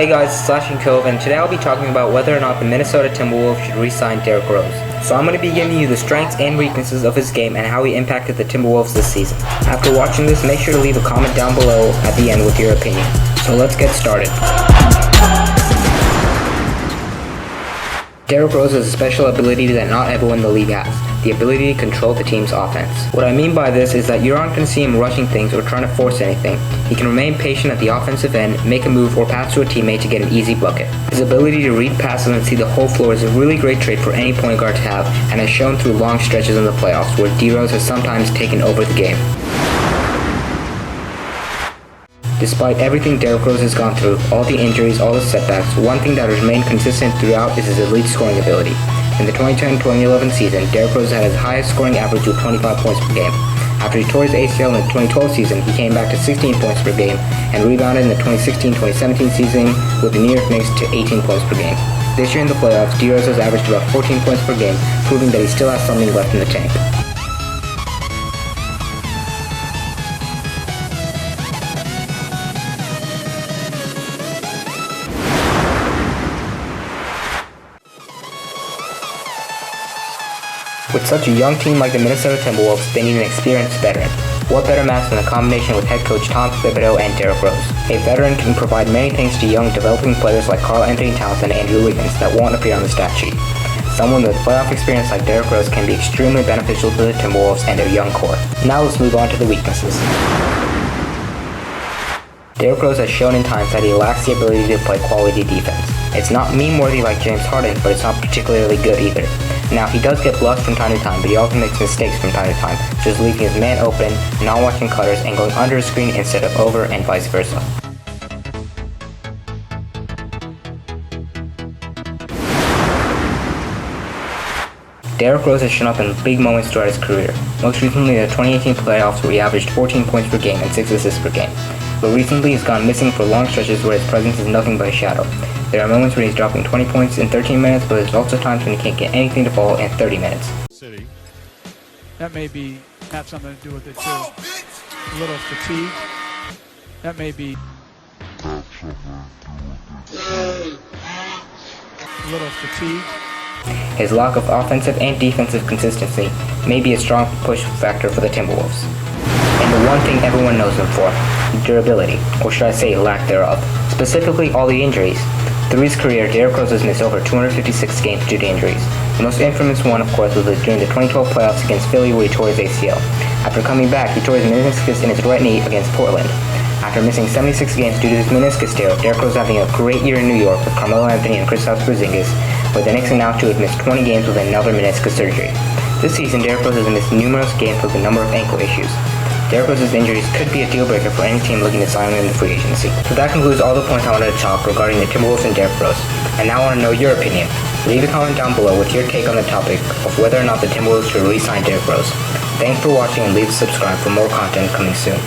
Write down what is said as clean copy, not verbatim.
Hey guys, it's Slashing Cove, and today I'll be talking about whether or not the Minnesota Timberwolves should re-sign Derrick Rose. So I'm going to be giving you the strengths and weaknesses of his game and how he impacted the Timberwolves this season. After watching this, make sure to leave a comment down below at the end with your opinion. So let's get started. Derrick Rose has a special ability that not everyone in the league has, the ability to control the team's offense. What I mean by this is that you aren't going to see him rushing things or trying to force anything. He can remain patient at the offensive end, make a move, or pass to a teammate to get an easy bucket. His ability to read passes and see the whole floor is a really great trait for any point guard to have, and has shown through long stretches in the playoffs where D-Rose has sometimes taken over the game. Despite everything Derrick Rose has gone through, all the injuries, all the setbacks, one thing that has remained consistent throughout is his elite scoring ability. In the 2010-2011 season, Derrick Rose had his highest scoring average with 25 points per game. After he tore his ACL in the 2012 season, he came back to 16 points per game and rebounded in the 2016-2017 season with the New York Knicks to 18 points per game. This year in the playoffs, D-Rose has averaged about 14 points per game, proving that he still has something left in the tank. With such a young team like the Minnesota Timberwolves, they need an experienced veteran. What better match than a combination with head coach Tom Thibodeau and Derrick Rose? A veteran can provide many things to young developing players like Karl-Anthony Towns and Andrew Wiggins that won't appear on the stat sheet. Someone with playoff experience like Derrick Rose can be extremely beneficial to the Timberwolves and their young core. Now let's move on to the weaknesses. Derrick Rose has shown in times that he lacks the ability to play quality defense. It's not meme-worthy like James Harden, but it's not particularly good either. Now, he does get bluffed from time to time, but he also makes mistakes from time to time, just leaving his man open, not watching cutters, and going under a screen instead of over, and vice versa. Derrick Rose has shown up in big moments throughout his career, most recently in the 2018 playoffs where he averaged 14 points per game and 6 assists per game. But recently he's gone missing for long stretches where his presence is nothing but a shadow. There are moments where he's dropping 20 points in 13 minutes, but there's also times when he can't get anything to fall in 30 minutes. City. That may have something to do with it too. A little fatigue. That may be a little fatigue. His lack of offensive and defensive consistency may be a strong push factor for the Timberwolves. And the one thing everyone knows him for, durability, or should I say lack thereof, specifically all the injuries. Through his career, Derrick Rose has missed over 256 games due to injuries. The most infamous one, of course, was during the 2012 playoffs against Philly where he tore his ACL. After coming back, he tore his meniscus in his right knee against Portland. After missing 76 games due to his meniscus tear, Derrick Rose having a great year in New York with Carmelo Anthony and Kristaps Porzingis, but the Knicks announced to have missed 20 games with another meniscus surgery. This season, Derrick Rose has missed numerous games with a number of ankle issues. Derrick Rose's injuries could be a deal breaker for any team looking to sign him in the free agency. So that concludes all the points I wanted to talk regarding the Timberwolves and Derrick Rose. And now I want to know your opinion. Leave a comment down below with your take on the topic of whether or not the Timberwolves should re-sign Derrick Rose. Thanks for watching and leave a subscribe for more content coming soon.